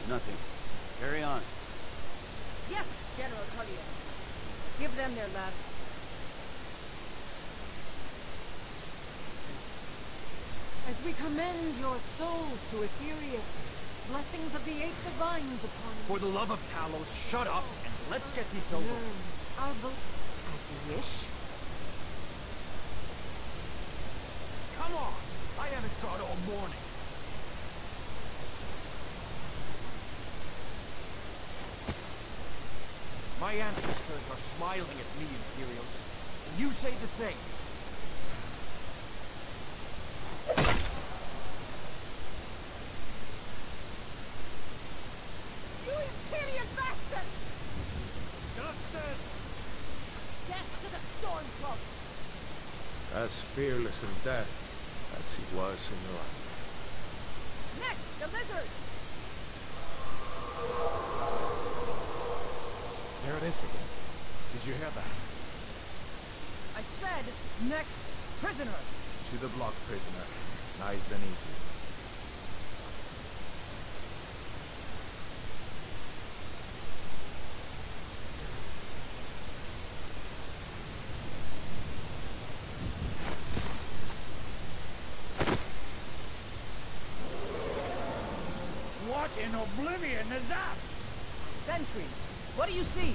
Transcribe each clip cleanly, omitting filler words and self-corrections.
Nothing. Carry on. Yes, General Collier. Give them their last. As we commend your souls to Aetherius, blessings of the 8 divines upon you. For the love of Talos, shut up and let's get this over. Our vote as you wish. Come on! I haven't got all morning. My ancestors are smiling at me, Imperials. And you say the same. You Imperial bastard! Justice! Death to the Stormcloaks! As fearless in death as he was in life. Next, the lizard! There it is again. Did you hear that? I said, next, prisoner! To the block, prisoner. Nice and easy. What in oblivion is that? Sentry, what do you see?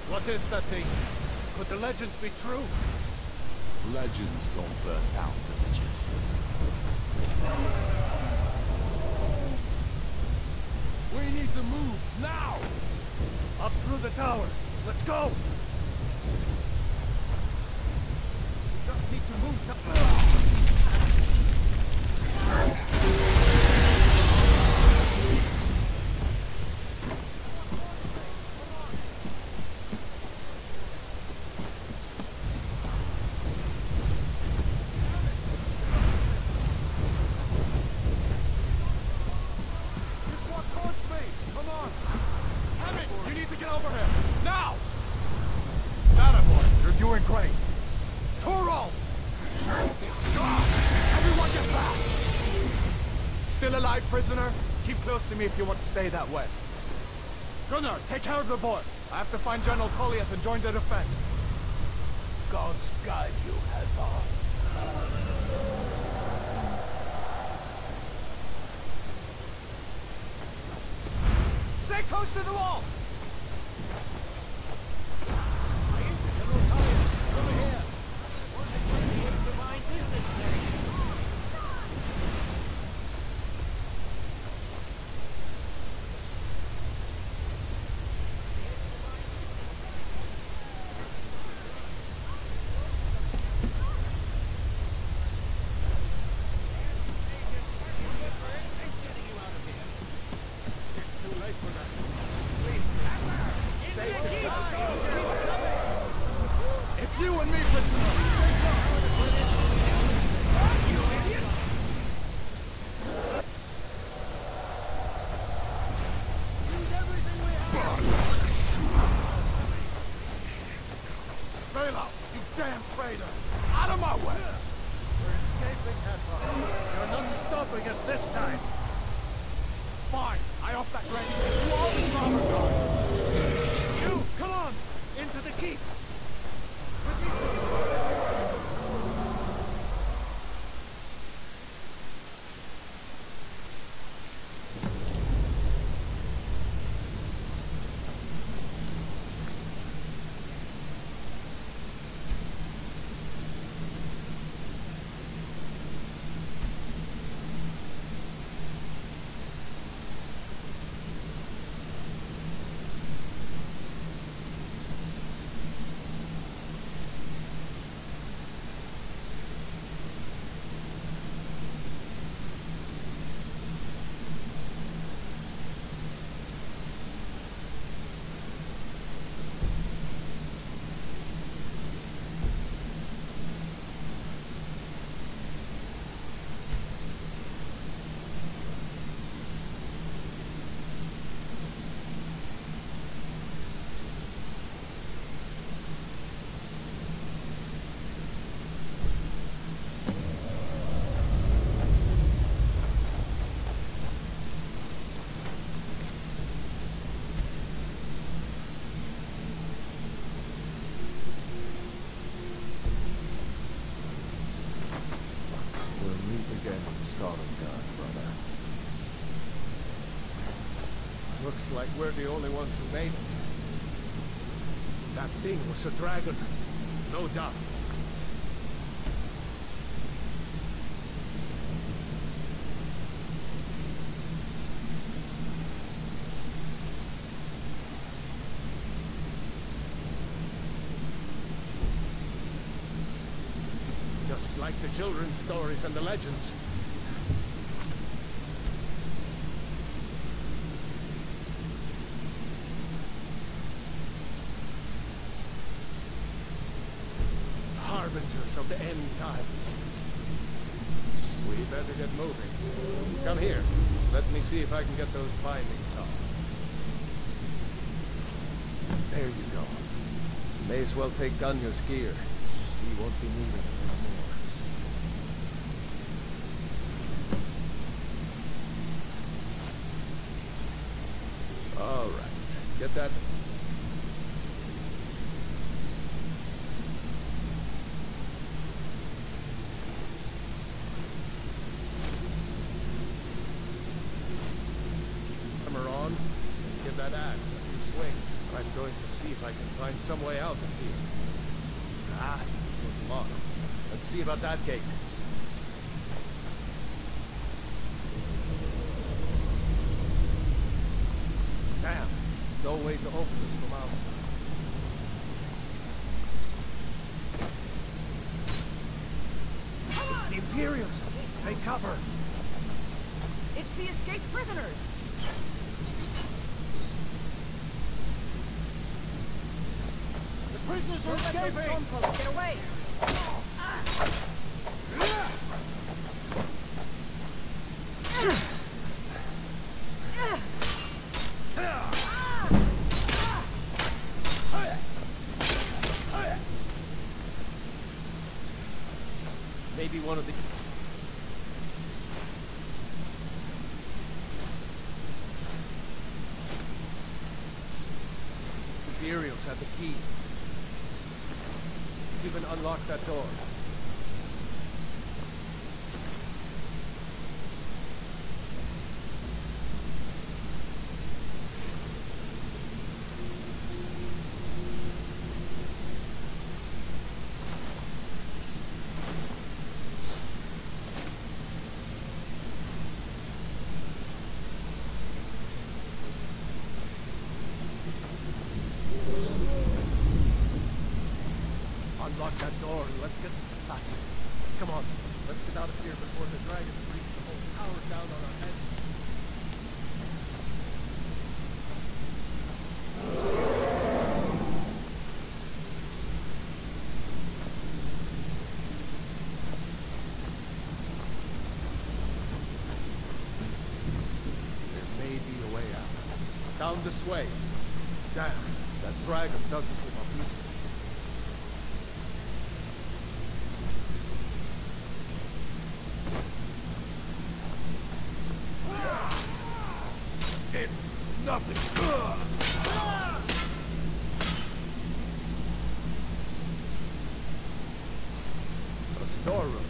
What is that thing? Could the legends be true? Legends don't burn down villages. We need to move, now! Up through the towers. Let's go! We just need to move some... Prisoner, keep close to me if you want to stay that way. Gunnar, take care of the boy. I have to find General Collias and join the defense. Gods guide you, Hadvar. Stay close to the wall! General Tullius, over here. What device is this thing? It's you and me, prisoner! You idiot! Use everything we have! Velas, you damn traitor! Out of my way! We're escaping, Hadvar. You're not stopping us this time! Fine, I off that range. You always robber guard! You, come on! Into the keep! again, son of God, brother. Looks like we're the only ones who made it. That thing was a dragon. No doubt. Just like the children's stories and the legends. Harbingers of the end times. We better get moving. Come here. Let me see if I can get those bindings off. There you go. May as well take Ganya's gear. He won't be needing it anymore. All right. Get that. On and give that axe a few swings. I'm going to see if I can find some way out of here. Ah, this one's locked. Let's see about that gate. Damn, no way to open this from outside. The Imperials! Take cover! It's the escaped prisoners! Prisoners are escaping! Get away! Maybe one of the... Imperials had the key. Even unlock that door. Unlock that door and let's get... That's it. Come on. Let's get out of here before the dragons breach the whole tower down on our heads. There may be a way out. Down this way. Damn, that dragon doesn't give up easy. It's nothing. A storeroom.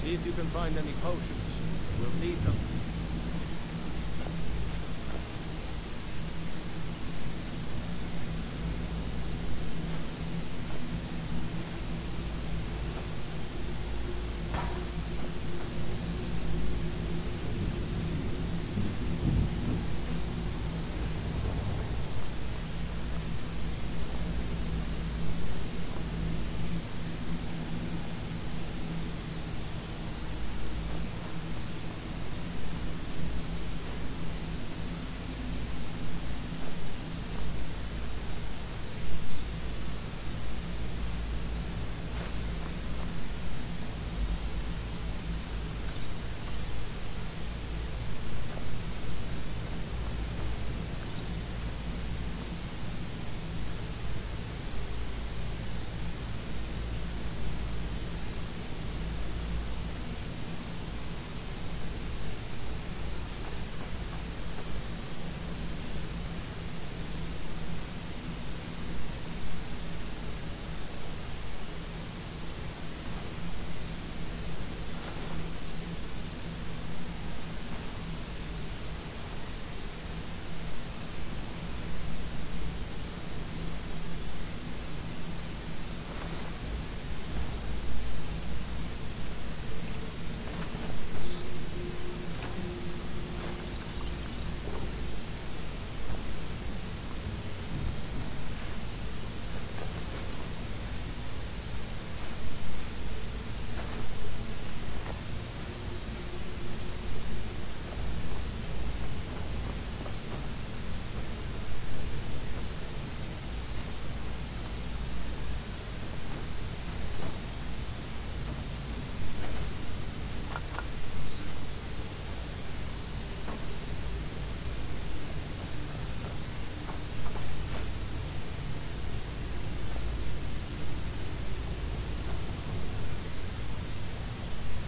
See if you can find any potions. We'll need them.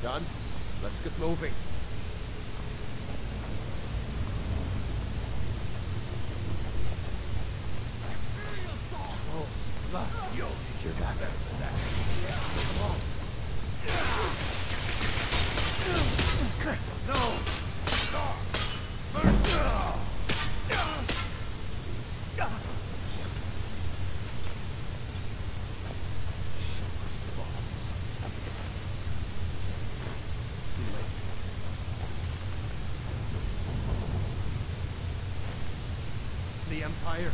Done? Let's get moving. You'll need your back better than that. The Empire?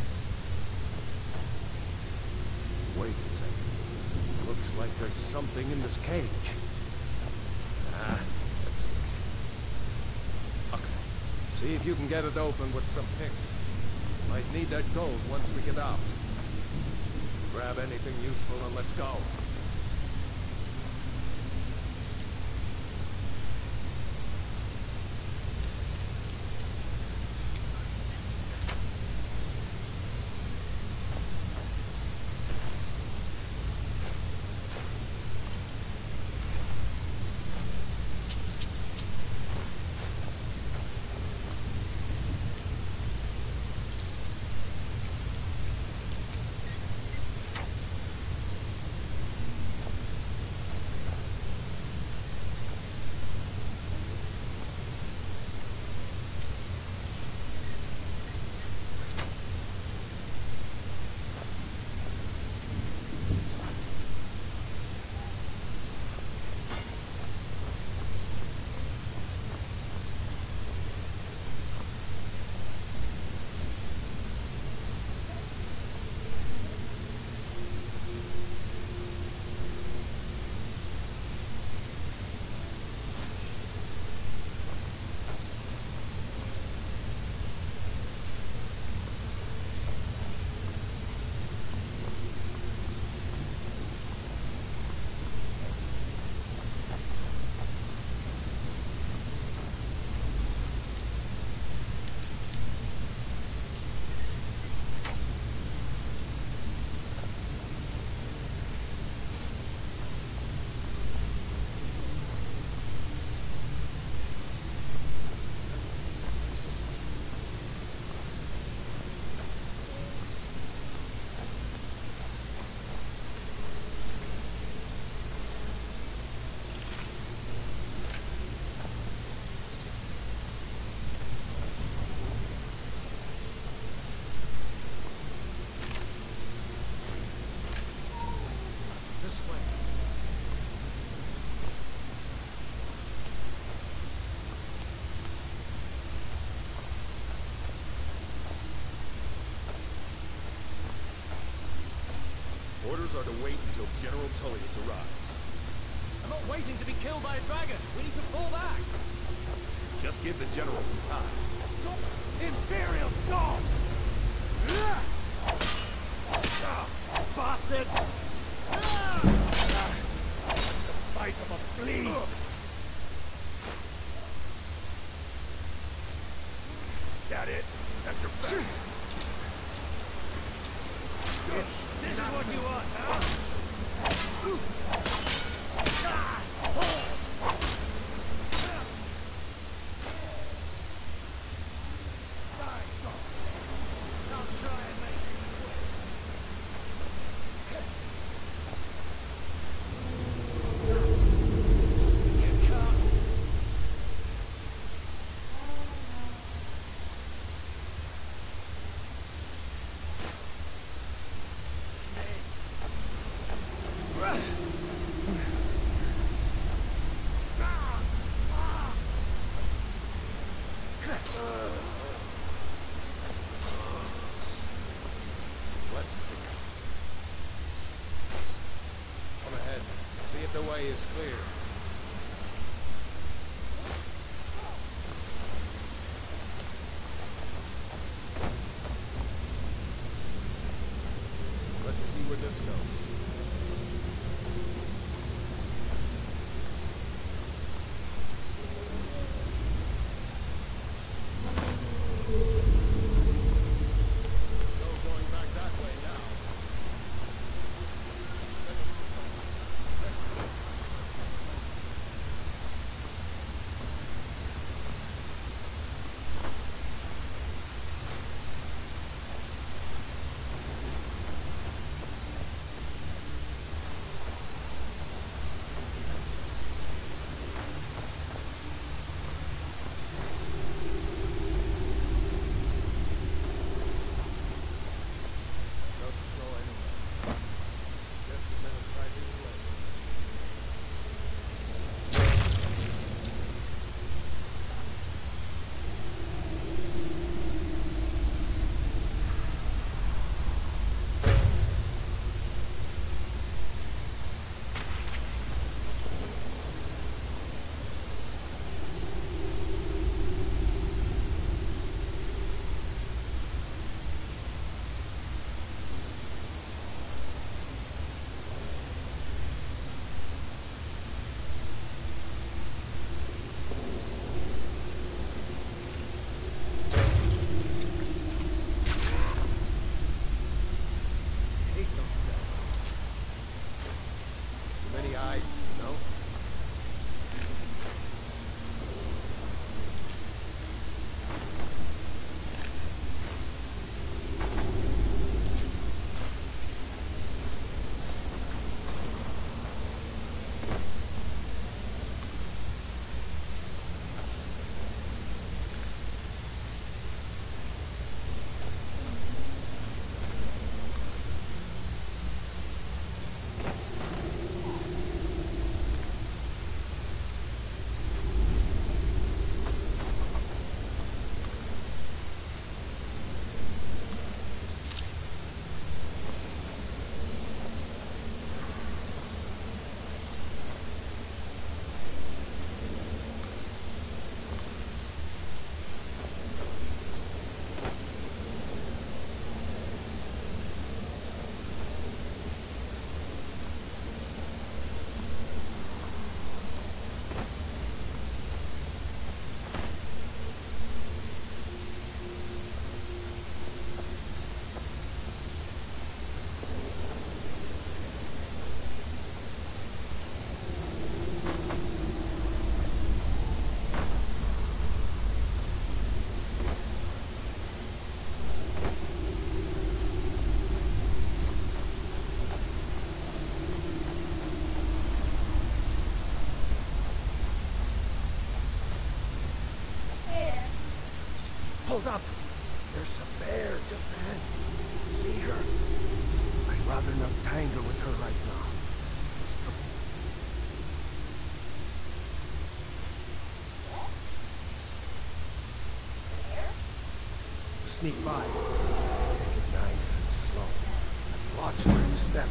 Wait a second. Looks like there's something in this cage. Ah, that's it. Okay. See if you can get it open with some picks. Might need that gold once we get out. Grab anything useful and let's go. Orders are to wait until General Tullius arrives. I'm not waiting to be killed by a dragon. We need to fall back. Just give the General some time. Stop! Imperial dogs! Bastard! The bite of a flea! That it? That's your best. This is what you want, huh? Don't try and make me quit. You can't. Let's begin. Come ahead. See if the way is clear. Let's see where this goes. No going back that way now. Hold up. There's a bear just ahead. See her? I'd rather not tangle with her right now. Sneak by. Take it nice and slow. And watch where you step.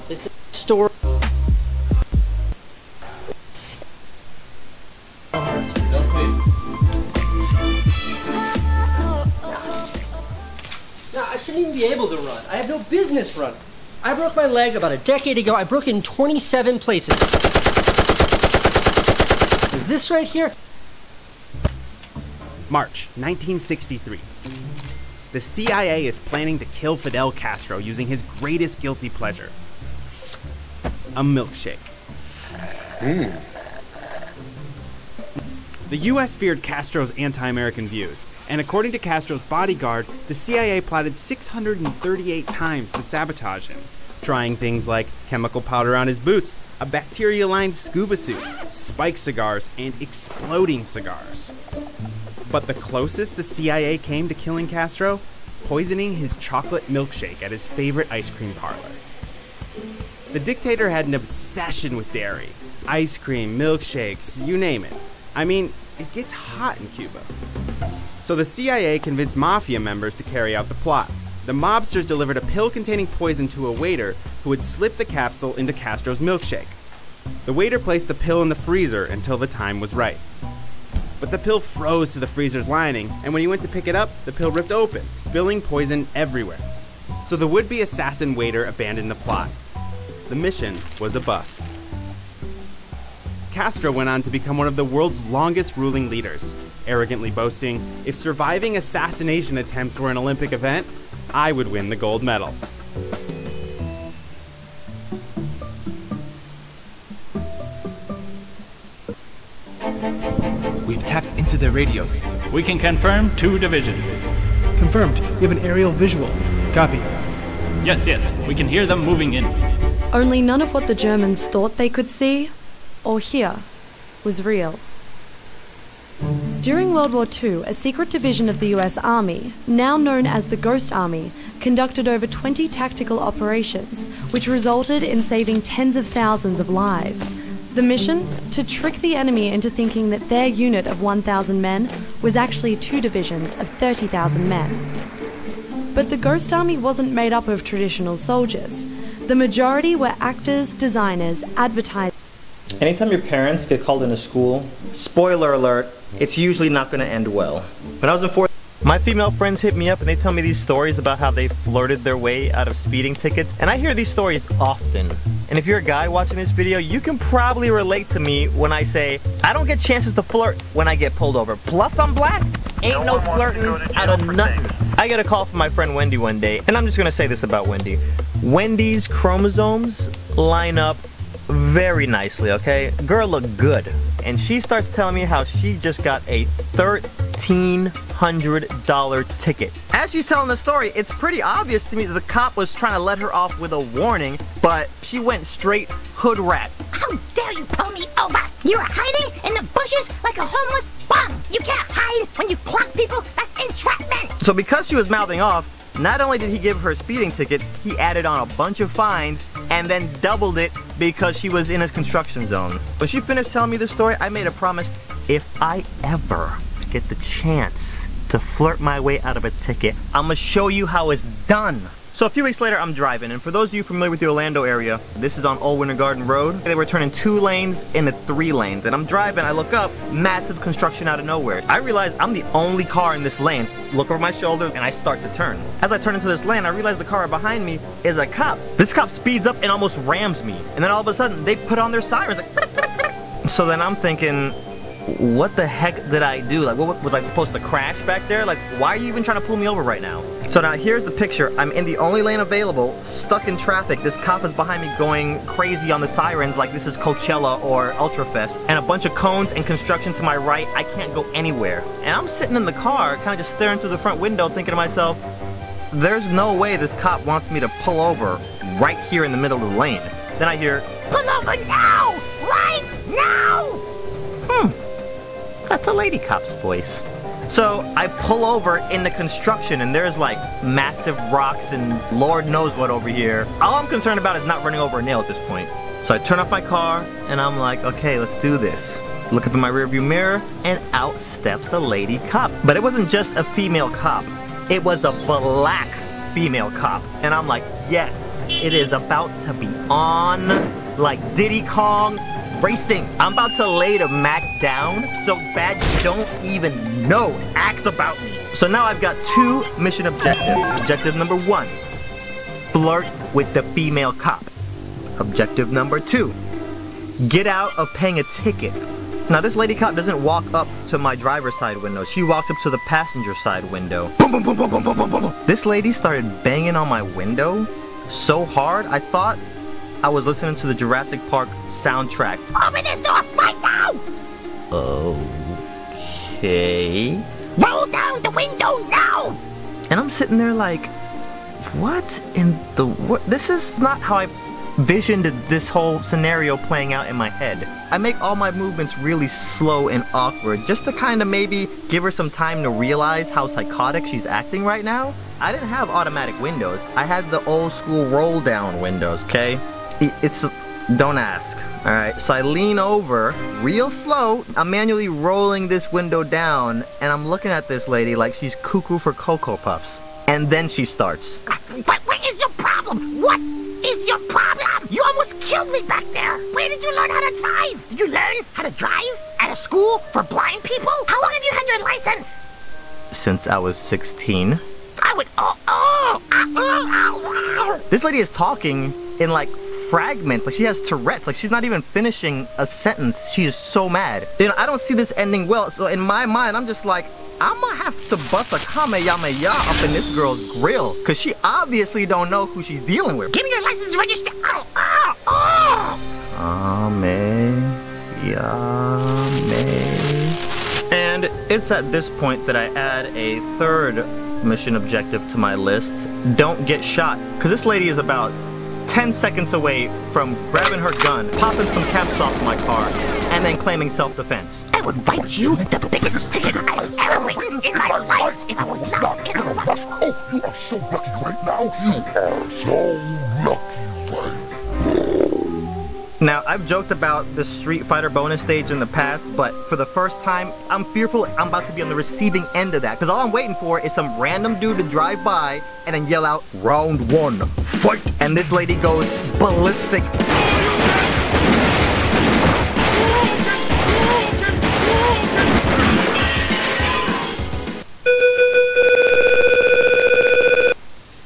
This is a story. No, I shouldn't even be able to run. I have no business running. I broke my leg about a decade ago. I broke it in 27 places. Is this right here? March 1963. The CIA is planning to kill Fidel Castro using his greatest guilty pleasure, a milkshake. The US feared Castro's anti-American views, and according to Castro's bodyguard, the CIA plotted 638 times to sabotage him, trying things like chemical powder on his boots, a bacteria-lined scuba suit, spiked cigars, and exploding cigars. But the closest the CIA came to killing Castro, poisoning his chocolate milkshake at his favorite ice cream parlor. The dictator had an obsession with dairy. Ice cream, milkshakes, you name it. I mean, it gets hot in Cuba. So the CIA convinced mafia members to carry out the plot. The mobsters delivered a pill containing poison to a waiter who would slip the capsule into Castro's milkshake. The waiter placed the pill in the freezer until the time was right. But the pill froze to the freezer's lining, and when he went to pick it up, the pill ripped open, spilling poison everywhere. So the would-be assassin waiter abandoned the plot. The mission was a bust. Castro went on to become one of the world's longest ruling leaders, arrogantly boasting, "If surviving assassination attempts were an Olympic event, I would win the gold medal." We've tapped into their radios. We can confirm 2 divisions. Confirmed. We have an aerial visual. Copy. Yes, we can hear them moving in. Only none of what the Germans thought they could see or hear was real. During World War II, a secret division of the US Army, now known as the Ghost Army, conducted over 20 tactical operations, which resulted in saving tens of thousands of lives. The mission? To trick the enemy into thinking that their unit of 1,000 men was actually 2 divisions of 30,000 men. But the Ghost Army wasn't made up of traditional soldiers. The majority were actors, designers, advertisers. Anytime your parents get called into school, spoiler alert, it's usually not going to end well. When I was in 4th, my female friends hit me up and they tell me these stories about how they flirted their way out of speeding tickets, and I hear these stories often. And if you're a guy watching this video, you can probably relate to me when I say, I don't get chances to flirt when I get pulled over. Plus I'm black. Ain't no flirting out of nothing. I get a call from my friend Wendy one day, and I'm just gonna say this about Wendy. Wendy's chromosomes line up very nicely, okay? Girl looked good. And she starts telling me how she just got a $1,300 ticket. As she's telling the story, it's pretty obvious to me that the cop was trying to let her off with a warning, but she went straight hood rat. How dare you pull me over? You were hiding in the bushes like a homeless bum. You can't hide when you clock people. That's entrapment. So because she was mouthing off, not only did he give her a speeding ticket, he added on a bunch of fines and then doubled it because she was in a construction zone. When she finished telling me this story, I made a promise: if I ever get the chance to flirt my way out of a ticket, I'm gonna show you how it's done. So a few weeks later, I'm driving, and for those of you familiar with the Orlando area, this is on Old Winter Garden Road. They were turning 2 lanes into 3 lanes, and I'm driving, I look up, massive construction out of nowhere. I realize I'm the only car in this lane. Look over my shoulder, and I start to turn. As I turn into this lane, I realize the car behind me is a cop. This cop speeds up and almost rams me, and then all of a sudden, they put on their sirens, like, so then I'm thinking, what the heck did I do? Like, what was I supposed to crash back there? Like, why are you even trying to pull me over right now? So now here's the picture. I'm in the only lane available, stuck in traffic. This cop is behind me going crazy on the sirens like this is Coachella or Ultrafest. And a bunch of cones and construction to my right. I can't go anywhere. And I'm sitting in the car, kind of just staring through the front window, thinking to myself, there's no way this cop wants me to pull over right here in the middle of the lane. Then I hear, pull over now! Right now! That's a lady cop's voice. So I pull over in the construction and there's like massive rocks and Lord knows what over here. All I'm concerned about is not running over a nail at this point. So I turn off my car and I'm like, okay, let's do this. Look up in my rearview mirror and out steps a lady cop. But it wasn't just a female cop. It was a black female cop. And I'm like, yes, it is about to be on like Diddy Kong racing. I'm about to lay the Mac down so bad you don't even know. Ask about me. So now I've got 2 mission objectives. Objective number 1, flirt with the female cop. Objective number 2, get out of paying a ticket. Now this lady cop doesn't walk up to my driver's side window. She walks up to the passenger side window. Boom, boom, boom, boom, boom, boom, boom, boom. This lady started banging on my window so hard I thought I was listening to the Jurassic Park soundtrack. Open this door right now! Okay. Roll down the window now! And I'm sitting there like, what in the what? This is not how I visioned this whole scenario playing out in my head. I make all my movements really slow and awkward just to kind of maybe give her some time to realize how psychotic she's acting right now. I didn't have automatic windows. I had the old school roll down windows, okay? Don't ask, all right? So I lean over real slow. I'm manually rolling this window down and I'm looking at this lady like she's cuckoo for Cocoa Puffs. And then she starts. What is your problem? What is your problem? You almost killed me back there. Where did you learn how to drive? Did you learn how to drive at a school for blind people? How long have you had your license? Since I was 16. I would, This lady is talking in like fragments, like she has Tourette's, like she's not even finishing a sentence. She is so mad. You know, I don't see this ending well, so in my mind, I'm just like, I'm gonna have to bust a Kamehameha up in this girl's grill, cause she obviously don't know who she's dealing with. Give me your license register. And it's at this point that I add a 3rd mission objective to my list. Don't get shot, cause this lady is about 10 seconds away from grabbing her gun, popping some caps off my car, and then claiming self-defense. I would write you the biggest ticket I've ever written in my life if I was not in a rush. Oh, you are so lucky right now. You are so lucky right now. Now, I've joked about the Street Fighter bonus stage in the past, but for the first time, I'm fearful I'm about to be on the receiving end of that, because all I'm waiting for is some random dude to drive by and then yell out, "Round 1, fight!" And this lady goes ballistic.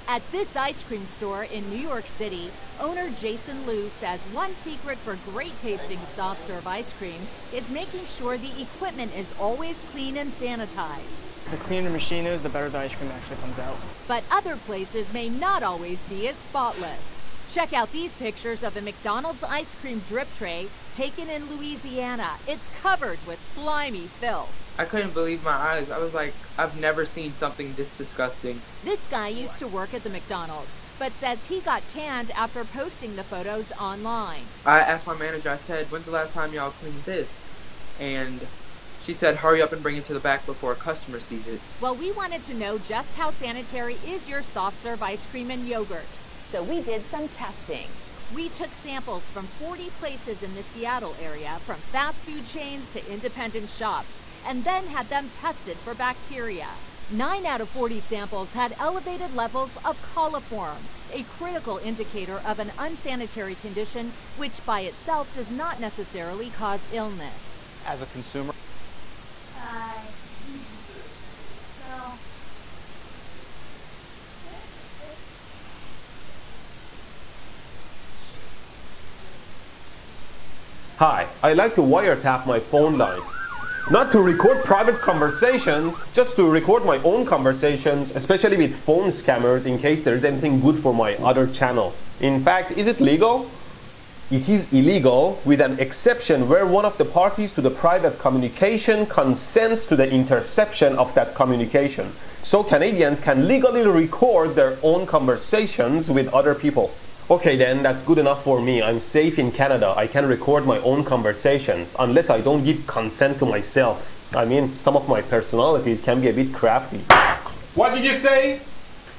At this ice cream store in New York City, owner Jason Liu says one secret for great tasting soft serve ice cream is making sure the equipment is always clean and sanitized. The cleaner the machine is, the better the ice cream actually comes out. But other places may not always be as spotless. Check out these pictures of a McDonald's ice cream drip tray taken in Louisiana. It's covered with slimy filth. I couldn't believe my eyes. I was like, I've never seen something this disgusting. This guy used to work at the McDonald's, but says he got canned after posting the photos online. I asked my manager, I said, when's the last time y'all cleaned this? And she said, hurry up and bring it to the back before a customer sees it. Well, we wanted to know just how sanitary is your soft serve ice cream and yogurt. So we did some testing. We took samples from 40 places in the Seattle area, from fast food chains to independent shops, and then had them tested for bacteria. 9 out of 40 samples had elevated levels of coliform, a critical indicator of an unsanitary condition which by itself does not necessarily cause illness. As a consumer? Hi, I like to wiretap my phone line. Not to record private conversations, just to record my own conversations, especially with phone scammers in case there's anything good for my other channel. In fact, is it legal? It is illegal with an exception where one of the parties to the private communication consents to the interception of that communication. So Canadians can legally record their own conversations with other people. Okay then, that's good enough for me. I'm safe in Canada. I can record my own conversations unless I don't give consent to myself. I mean, some of my personalities can be a bit crafty. What did you say?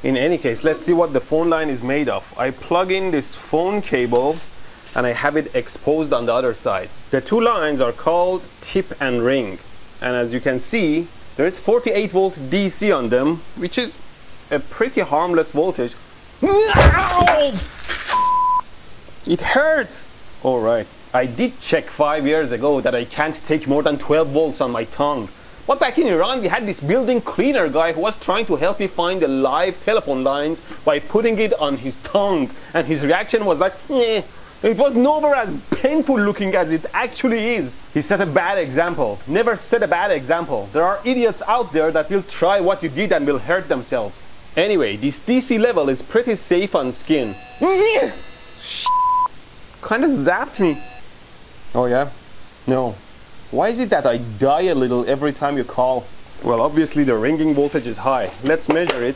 In any case, let's see what the phone line is made of. I plug in this phone cable and I have it exposed on the other side. The two lines are called tip and ring. And as you can see, there is 48 volt DC on them, which is a pretty harmless voltage. It hurts! Alright, I did check 5 years ago that I can't take more than 12 volts on my tongue. But back in Iran, we had this building cleaner guy who was trying to help me find the live telephone lines by putting it on his tongue. And his reaction was like, "Nah." It was nowhere as painful looking as it actually is. He set a bad example. Never set a bad example. There are idiots out there that will try what you did and will hurt themselves. Anyway, this DC level is pretty safe on skin. Kinda zapped me. Oh yeah? No. Why is it that I die a little every time you call? Well, obviously the ringing voltage is high. Let's measure it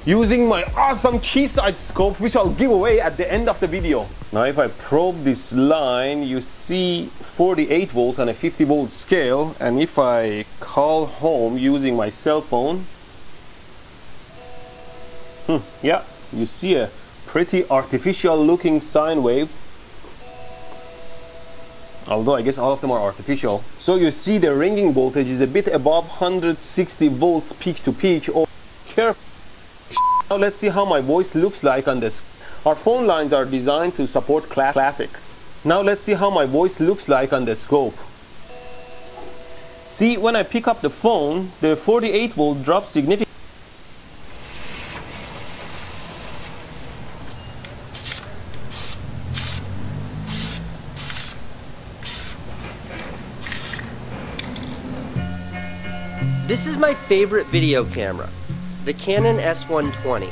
using my awesome Keysight scope, which I'll give away at the end of the video. Now if I probe this line, you see 48 volt on a 50 volt scale, and if I call home using my cell phone, yeah, you see a pretty artificial looking sine wave. Although I guess all of them are artificial. So you see the ringing voltage is a bit above 160 volts peak to peak. Oh, careful. Now let's see how my voice looks like on this. Our phone lines are designed to support classics. Now let's see how my voice looks like on the scope. See, when I pick up the phone, the 48 volt drops significantly. This is my favorite video camera, the Canon S120.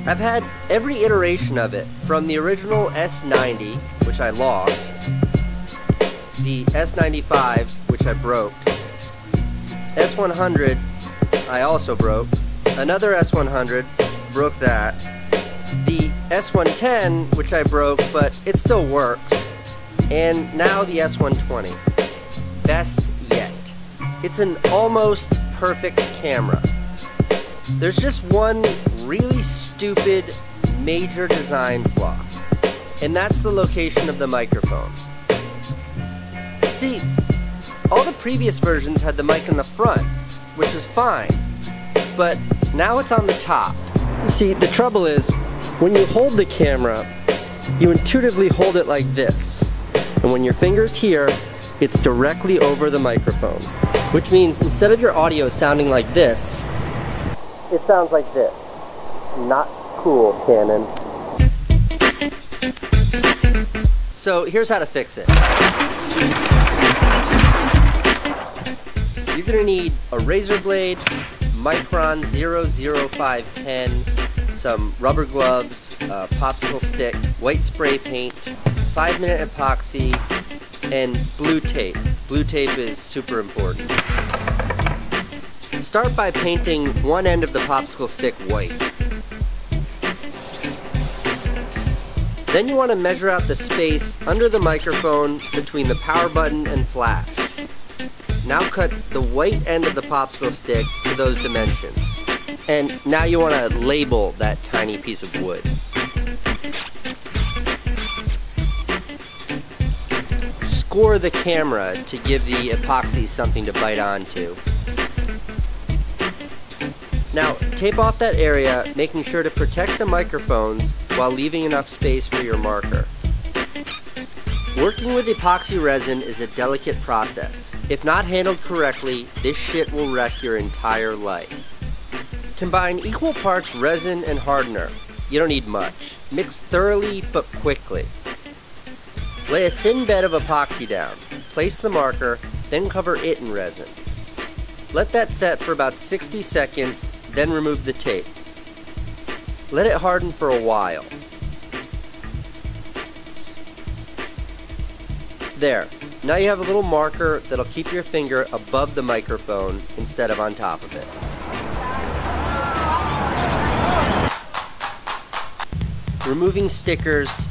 I've had every iteration of it, from the original S90, which I lost, the S95, which I broke, S100, I also broke, another S100, broke that, the S110, which I broke, but it still works, and now the S120. Best yet. It's an almost perfect camera. There's just one really stupid major design flaw, and that's the location of the microphone. See, all the previous versions had the mic in the front, which was fine, but now it's on the top. See, the trouble is, when you hold the camera, you intuitively hold it like this, and when your finger's here, it's directly over the microphone. Which means instead of your audio sounding like this, it sounds like this. Not cool, Canon. So here's how to fix it. You're gonna need a razor blade, Micron 005 pen, some rubber gloves, popsicle stick, white spray paint, 5-minute epoxy, and blue tape. Blue tape is super important. Start by painting one end of the popsicle stick white. Then you want to measure out the space under the microphone between the power button and flash. Now cut the white end of the popsicle stick to those dimensions. And now you want to label that tiny piece of wood. Score the camera to give the epoxy something to bite onto. Now, tape off that area, making sure to protect the microphones while leaving enough space for your marker. Working with epoxy resin is a delicate process. If not handled correctly, this shit will wreck your entire life. Combine equal parts resin and hardener. You don't need much. Mix thoroughly but quickly. Lay a thin bed of epoxy down. Place the marker, then cover it in resin. Let that set for about 60 seconds, then remove the tape. Let it harden for a while. There. Now you have a little marker that'll keep your finger above the microphone instead of on top of it. Removing stickers,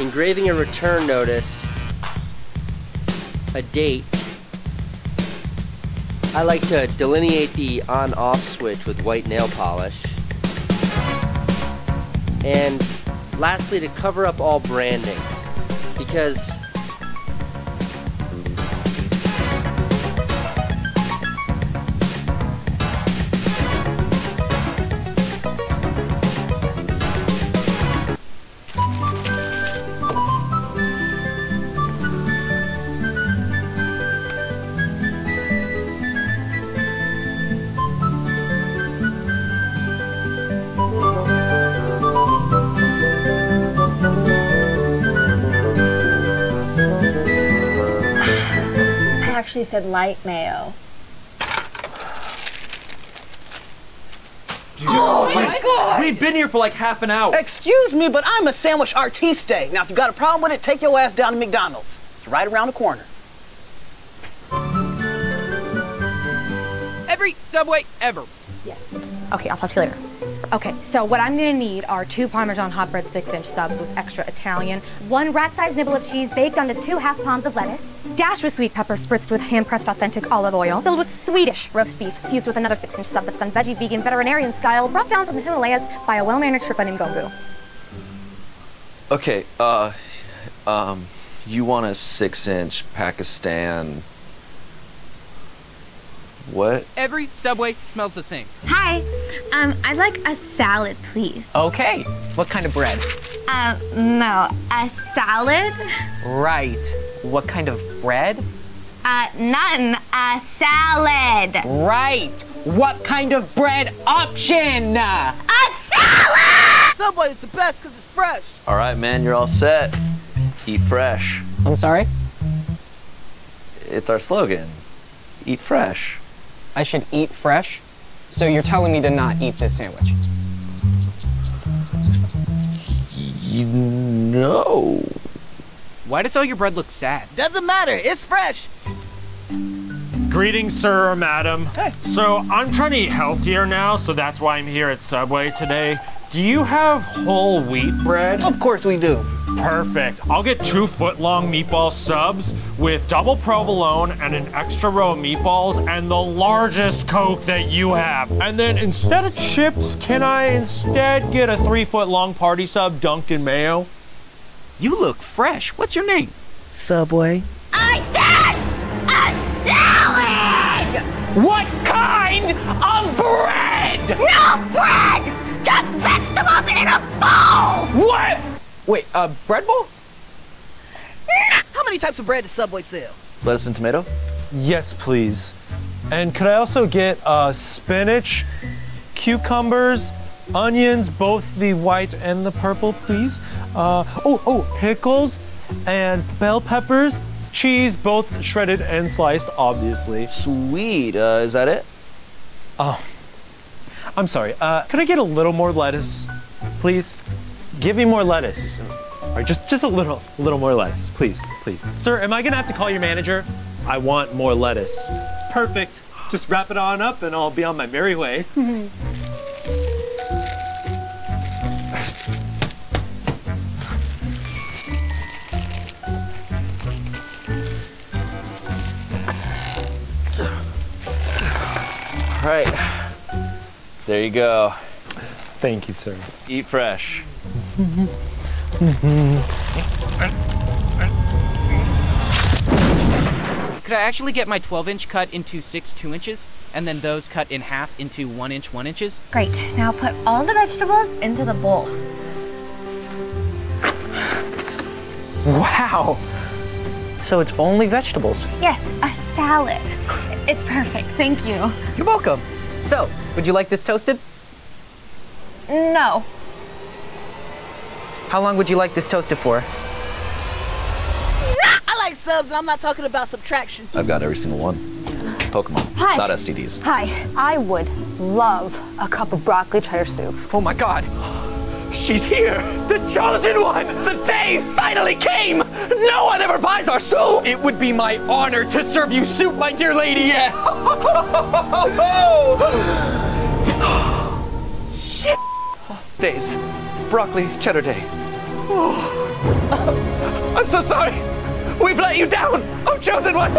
engraving a return notice, a date. I like to delineate the on-off switch with white nail polish. And lastly, to cover up all branding, because actually said light mayo. Oh my God! We've been here for like half an hour. Excuse me, but I'm a sandwich artiste. Now, if you got a problem with it, take your ass down to McDonald's. It's right around the corner. Every Subway ever. Yes. Okay, I'll talk to you later. Okay, so what I'm gonna need are 2 Parmesan hot bread 6-inch subs with extra Italian, 1 rat-sized nibble of cheese baked onto 2 half palms of lettuce, dashed with sweet pepper spritzed with hand-pressed authentic olive oil, filled with Swedish roast beef, fused with another 6-inch sub that's done veggie, vegan, veterinarian style, brought down from the Himalayas by a well-mannered Sherpa named Gombu. Okay, you want a 6-inch Pakistan... What? Every Subway smells the same. Hi, I'd like a salad, please. Okay, what kind of bread? No, a salad? Right, what kind of bread? None, a salad. Right, what kind of bread option? A salad! Subway is the best because it's fresh. All right, man, you're all set. Eat fresh. I'm sorry? It's our slogan. Eat fresh. I should eat fresh? So you're telling me to not eat this sandwich? You know. Why does all your bread look sad? Doesn't matter, it's fresh. Greetings, sir or madam. Hey. So I'm trying to eat healthier now, so that's why I'm here at Subway today. Do you have whole wheat bread? Of course we do. Perfect. I'll get 2 foot-long meatball subs with double provolone and an extra row of meatballs and the largest Coke that you have. And then instead of chips, can I instead get a 3-foot-long party sub dunked in mayo? You look fresh. What's your name? Subway. I said a salad! What kind of bread? No bread! Just vegetables in a bowl! What? Wait, a bread bowl? How many types of bread does Subway sell? Lettuce and tomato? Yes, please. And could I also get spinach, cucumbers, onions, both the white and the purple, please? Pickles and bell peppers, cheese, both shredded and sliced, obviously. Sweet. Is that it? Oh, I'm sorry. Could I get a little more lettuce? please? Give me more lettuce. Or just a little more lettuce, please. Sir, am I gonna have to call your manager? I want more lettuce. Perfect. Just wrap it on up and I'll be on my merry way. All right. There you go. Thank you, sir. Eat fresh. Could I actually get my 12-inch cut into 6 2-inches, and then those cut in half into 1-inch 1 inches? Great. Now put all the vegetables into the bowl. Wow. So it's only vegetables. Yes, a salad. It's perfect. Thank you. You're welcome. So, would you like this toasted? No. How long would you like this toasted for? I like subs, and I'm not talking about subtraction. I've got every single one. Pokemon, Hi. not STDs. Hi, I would love a cup of broccoli cheddar soup. Oh my God. She's here! The chosen one! The day finally came! No one ever buys our soup! It would be my honor to serve you soup, my dear lady, yes! Shit! Days. Broccoli cheddar day. I'm so sorry! We've let you down! Oh, chosen one!